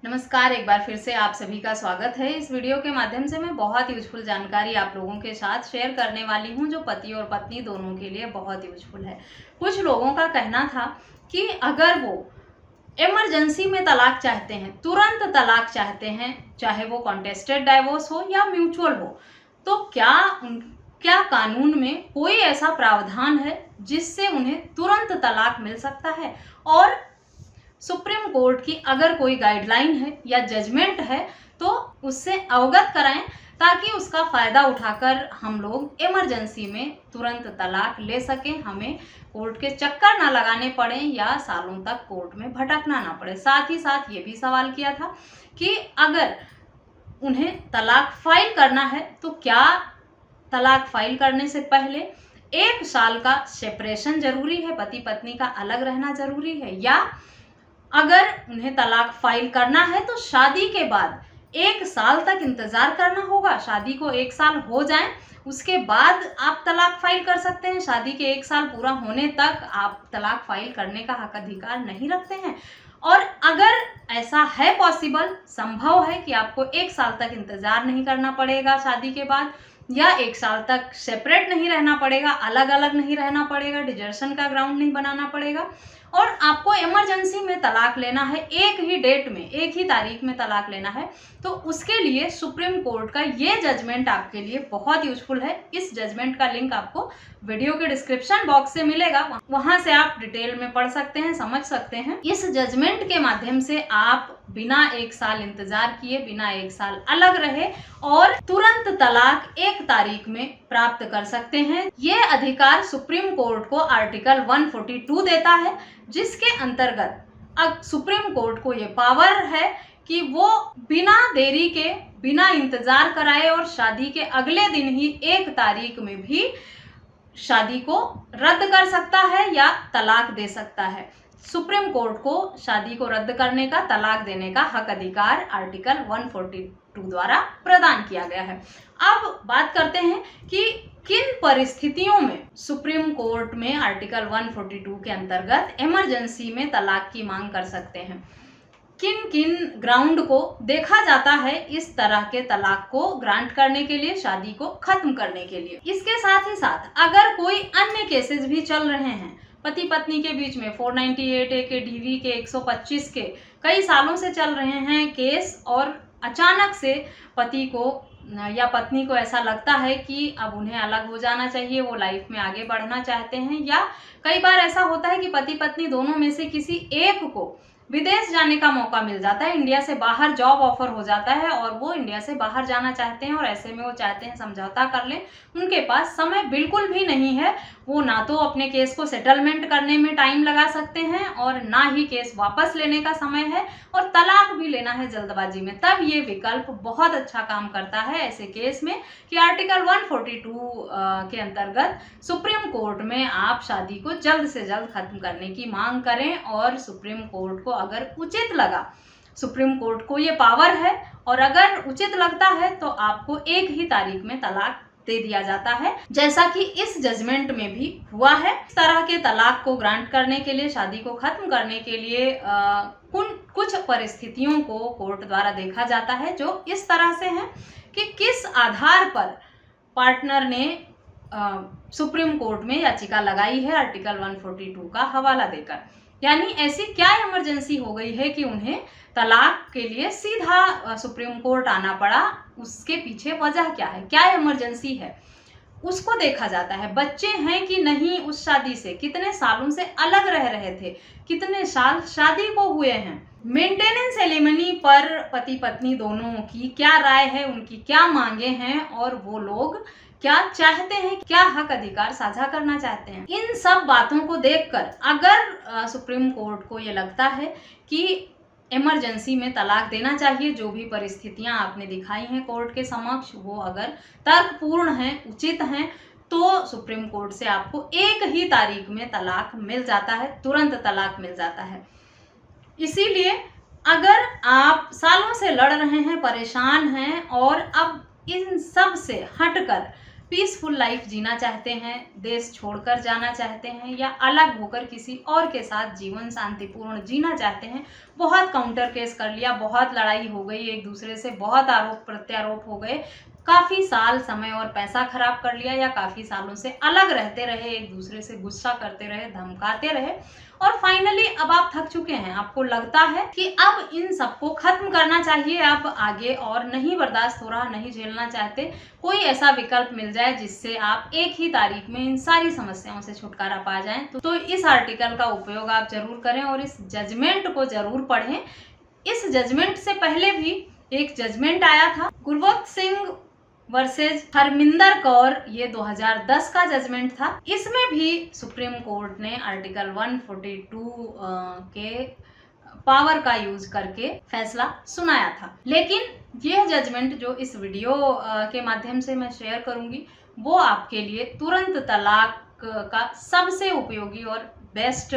नमस्कार, एक बार फिर से आप सभी का स्वागत है। इस वीडियो के माध्यम से मैं बहुत यूजफुल जानकारी आप लोगों के साथ शेयर करने वाली हूं, जो पति और पत्नी दोनों के लिए बहुत यूजफुल है। कुछ लोगों का कहना था कि अगर वो इमरजेंसी में तलाक चाहते हैं, तुरंत तलाक चाहते हैं, चाहे वो कॉन्टेस्टेड डाइवोर्स हो या म्यूचुअल हो, तो क्या कानून में कोई ऐसा प्रावधान है जिससे उन्हें तुरंत तलाक मिल सकता है, और सुप्रीम कोर्ट की अगर कोई गाइडलाइन है या जजमेंट है तो उससे अवगत कराएं, ताकि उसका फायदा उठाकर हम लोग इमरजेंसी में तुरंत तलाक ले सकें, हमें कोर्ट के चक्कर ना लगाने पड़े या सालों तक कोर्ट में भटकना ना पड़े। साथ ही साथ ये भी सवाल किया था कि अगर उन्हें तलाक फाइल करना है तो क्या तलाक फाइल करने से पहले 1 साल का सेपरेशन जरूरी है, पति पत्नी का अलग रहना जरूरी है, या अगर उन्हें तलाक फाइल करना है तो शादी के बाद 1 साल तक इंतजार करना होगा। शादी को 1 साल हो जाए उसके बाद आप तलाक फाइल कर सकते हैं। शादी के 1 साल पूरा होने तक आप तलाक फाइल करने का हक अधिकार नहीं रखते हैं। और अगर ऐसा है, पॉसिबल, संभव है कि आपको 1 साल तक इंतजार नहीं करना पड़ेगा शादी के बाद, या 1 साल तक सेपरेट नहीं रहना पड़ेगा, अलग अलग नहीं रहना पड़ेगा, डिजर्शन का ग्राउंड नहीं बनाना पड़ेगा, और आपको इमरजेंसी में तलाक लेना है, एक ही डेट में, एक ही तारीख में तलाक लेना है, तो उसके लिए सुप्रीम कोर्ट का ये जजमेंट आपके लिए बहुत यूजफुल है। इस जजमेंट का लिंक आपको वीडियो के डिस्क्रिप्शन बॉक्स से मिलेगा, वहां से आप डिटेल में पढ़ सकते हैं, समझ सकते हैं। इस जजमेंट के माध्यम से आप बिना 1 साल इंतजार किए, बिना 1 साल अलग रहे और तुरंत तलाक 1 तारीख में प्राप्त कर सकते हैं। ये अधिकार सुप्रीम कोर्ट को आर्टिकल 142 देता है, जिसके अंतर्गत अब सुप्रीम कोर्ट को ये पावर है कि वो बिना देरी के, बिना इंतजार कराए और शादी के अगले दिन ही 1 तारीख में भी शादी को रद्द कर सकता है या तलाक दे सकता है। सुप्रीम कोर्ट को शादी को रद्द करने का, तलाक देने का हक अधिकार आर्टिकल 142 द्वारा प्रदान किया गया है। अब बात करते हैं कि किन परिस्थितियों में सुप्रीम कोर्ट में आर्टिकल 142 के अंतर्गत इमरजेंसी में तलाक की मांग कर सकते हैं। किन किन ग्राउंड को देखा जाता है इस तरह के तलाक को ग्रांट करने के लिए, शादी को खत्म करने के लिए। इसके साथ ही साथ अगर कोई अन्य केसेस भी चल रहे हैं पति पत्नी के बीच में, 498A के, DV के, 125 के, कई सालों से चल रहे हैं केस, और अचानक से पति को या पत्नी को ऐसा लगता है कि अब उन्हें अलग हो जाना चाहिए, वो लाइफ में आगे बढ़ना चाहते हैं, या कई बार ऐसा होता है कि पति पत्नी दोनों में से किसी एक को विदेश जाने का मौका मिल जाता है, इंडिया से बाहर जॉब ऑफर हो जाता है और वो इंडिया से बाहर जाना चाहते हैं, और ऐसे में वो चाहते हैं समझौता कर लें। उनके पास समय बिल्कुल भी नहीं है, वो ना तो अपने केस को सेटलमेंट करने में टाइम लगा सकते हैं और ना ही केस वापस लेने का समय है, और तलाक भी लेना है जल्दबाजी में। तब ये विकल्प बहुत अच्छा काम करता है ऐसे केस में कि आर्टिकल 142 के अंतर्गत सुप्रीम कोर्ट में आप शादी को जल्द से जल्द खत्म करने की मांग करें, और सुप्रीम कोर्ट को अगर उचित लगा, सुप्रीम कोर्ट को ये पावर है, और अगर उचित लगता है तो आपको 1 ही तारीख में तलाक दे दिया जाता है, जैसा कि इस जजमेंट में भी हुआ है। इस तरह के तलाक को ग्रांट करने के लिए, शादी को खत्म करने के लिए कुछ परिस्थितियों को कोर्ट द्वारा देखा जाता है, जो इस तरह से हैं कि किस आधार पर पार्टनर ने सुप्रीम कोर्ट में याचिका लगाई है आर्टिकल 142 का हवाला देकर। यानी ऐसी क्या इमरजेंसी हो गई है कि उन्हें तलाक के लिए सीधा सुप्रीम कोर्ट आना पड़ा, उसके पीछे वजह क्या है, क्या इमरजेंसी है, उसको देखा जाता है। बच्चे हैं कि नहीं उस शादी से, कितने सालों से अलग रह रहे थे, कितने साल शादी को हुए हैं, मेंटेनेंस एलिमनी पर पति पत्नी दोनों की क्या राय है, उनकी क्या मांगे हैं, और वो लोग क्या चाहते हैं, क्या हक अधिकार साझा करना चाहते हैं। इन सब बातों को देखकर अगर सुप्रीम कोर्ट को ये लगता है कि इमरजेंसी में तलाक देना चाहिए, जो भी परिस्थितियां आपने दिखाई हैं कोर्ट के समक्ष वो अगर तर्कपूर्ण हैं, उचित हैं, तो सुप्रीम कोर्ट से आपको 1 ही तारीख में तलाक मिल जाता है, तुरंत तलाक मिल जाता है। इसीलिए अगर आप सालों से लड़ रहे हैं, परेशान हैं, और अब इन सब से हटकर पीसफुल लाइफ जीना चाहते हैं, देश छोड़कर जाना चाहते हैं या अलग होकर किसी और के साथ जीवन शांतिपूर्ण जीना चाहते हैं, बहुत काउंटर केस कर लिया, बहुत लड़ाई हो गई एक दूसरे से, बहुत आरोप प्रत्यारोप हो गए, काफ़ी साल समय और पैसा खराब कर लिया या काफ़ी सालों से अलग रहते रहे, एक दूसरे से गुस्सा करते रहे, धमकाते रहे और फाइनली अब आप थक चुके हैं, आपको लगता है कि अब इन सबको खत्म करना चाहिए, अब आगे और नहीं बर्दाश्त हो रहा, नहीं झेलना चाहते, कोई ऐसा विकल्प मिल जाए जिससे आप एक ही तारीख में इन सारी समस्याओं से छुटकारा पा जाएं। तो इस आर्टिकल का उपयोग आप जरूर करें और इस जजमेंट को जरूर पढ़ें। इस जजमेंट से पहले भी एक जजमेंट आया था, गुरबख्श सिंह वर्सेज हरमिंदर कौर, ये 2010 का जजमेंट था। इसमें भी सुप्रीम कोर्ट ने आर्टिकल 142 के पावर का यूज करके फैसला सुनाया था। लेकिन यह जजमेंट जो इस वीडियो के माध्यम से मैं शेयर करूंगी वो आपके लिए तुरंत तलाक का सबसे उपयोगी और बेस्ट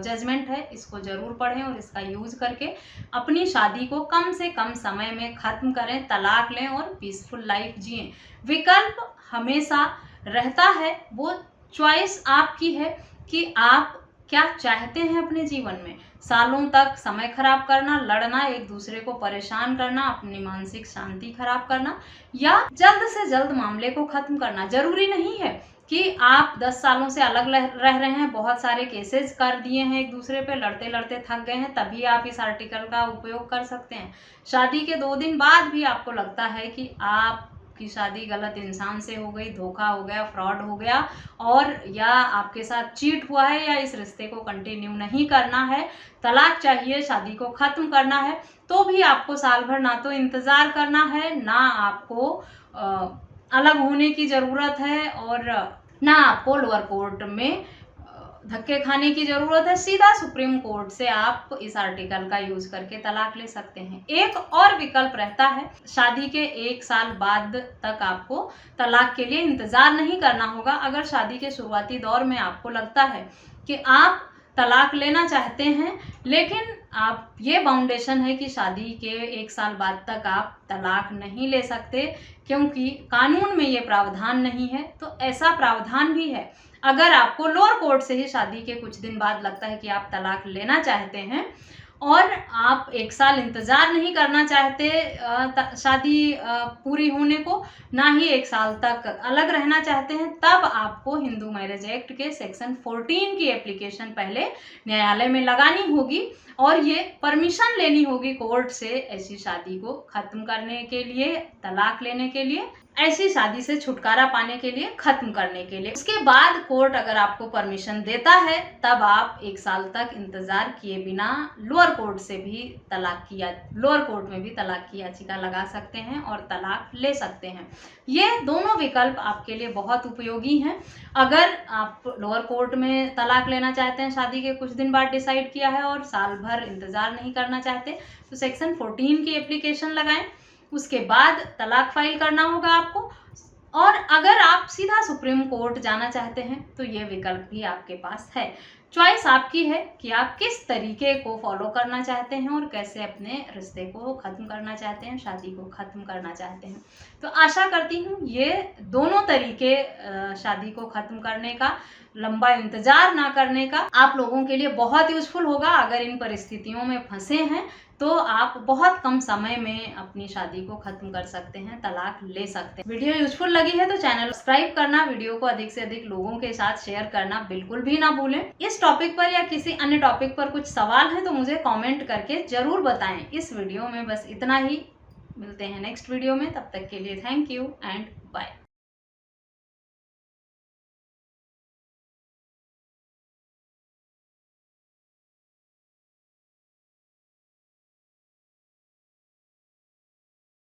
जजमेंट है। इसको जरूर पढ़ें और इसका यूज करके अपनी शादी को कम से कम समय में खत्म करें, तलाक लें और पीसफुल लाइफ जिएं। विकल्प हमेशा रहता है, वो चॉइस आपकी है कि आप क्या चाहते हैं अपने जीवन में। सालों तक समय खराब करना, लड़ना, एक दूसरे को परेशान करना, अपनी मानसिक शांति खराब करना या जल्द से जल्द मामले को खत्म करना। जरूरी नहीं है कि आप 10 सालों से अलग रह रहे हैं, बहुत सारे केसेस कर दिए हैं एक दूसरे पे, लड़ते लड़ते थक गए हैं, तभी आप इस आर्टिकल का उपयोग कर सकते हैं। शादी के 2 दिन बाद भी आपको लगता है कि आपकी शादी गलत इंसान से हो गई, धोखा हो गया, फ्रॉड हो गया और या आपके साथ चीट हुआ है या इस रिश्ते को कंटिन्यू नहीं करना है, तलाक चाहिए, शादी को खत्म करना है, तो भी आपको साल भर ना तो इंतज़ार करना है, ना आपको अलग होने की ज़रूरत है और ना आपको लोअर कोर्ट में धक्के खाने की ज़रूरत है। सीधा सुप्रीम कोर्ट से आप इस आर्टिकल का यूज करके तलाक ले सकते हैं। एक और विकल्प रहता है, शादी के 1 साल बाद तक आपको तलाक के लिए इंतज़ार नहीं करना होगा। अगर शादी के शुरुआती दौर में आपको लगता है कि आप तलाक लेना चाहते हैं लेकिन आप ये बाउंडेशन है कि शादी के 1 साल बाद तक आप तलाक नहीं ले सकते क्योंकि कानून में ये प्रावधान नहीं है, तो ऐसा प्रावधान भी है। अगर आपको लोअर कोर्ट से ही शादी के कुछ दिन बाद लगता है कि आप तलाक लेना चाहते हैं और आप 1 साल इंतज़ार नहीं करना चाहते शादी पूरी होने को, ना ही 1 साल तक अलग रहना चाहते हैं, तब आपको हिंदू मैरिज एक्ट के सेक्शन 14 की एप्लीकेशन पहले न्यायालय में लगानी होगी और ये परमिशन लेनी होगी कोर्ट से ऐसी शादी को खत्म करने के लिए, तलाक लेने के लिए, ऐसी शादी से छुटकारा पाने के लिए, खत्म करने के लिए। उसके बाद कोर्ट अगर आपको परमिशन देता है तब आप 1 साल तक इंतजार किए बिना लोअर कोर्ट में भी तलाक की याचिका लगा सकते हैं और तलाक ले सकते हैं। ये दोनों विकल्प आपके लिए बहुत उपयोगी हैं। अगर आप लोअर कोर्ट में तलाक लेना चाहते हैं, शादी के कुछ दिन बाद डिसाइड किया है और साल भर इंतजार नहीं करना चाहते, तो सेक्शन 14 की एप्लीकेशन लगाएं, उसके बाद तलाक फाइल करना होगा आपको। और अगर आप सीधा सुप्रीम कोर्ट जाना चाहते हैं तो ये विकल्प भी आपके पास है। चॉइस आपकी है कि आप किस तरीके को फॉलो करना चाहते हैं और कैसे अपने रिश्ते को ख़त्म करना चाहते हैं, शादी को ख़त्म करना चाहते हैं। तो आशा करती हूँ ये दोनों तरीके शादी को ख़त्म करने का, लंबा इंतज़ार ना करने का आप लोगों के लिए बहुत यूजफुल होगा। अगर इन परिस्थितियों में फंसे हैं तो आप बहुत कम समय में अपनी शादी को खत्म कर सकते हैं, तलाक ले सकते हैं। वीडियो यूजफुल लगी है तो चैनल सब्सक्राइब करना, वीडियो को अधिक से अधिक लोगों के साथ शेयर करना बिल्कुल भी ना भूलें। इस टॉपिक पर या किसी अन्य टॉपिक पर कुछ सवाल है तो मुझे कमेंट करके जरूर बताएं। इस वीडियो में बस इतना ही, मिलते हैं नेक्स्ट वीडियो में, तब तक के लिए थैंक यू एंड बाय।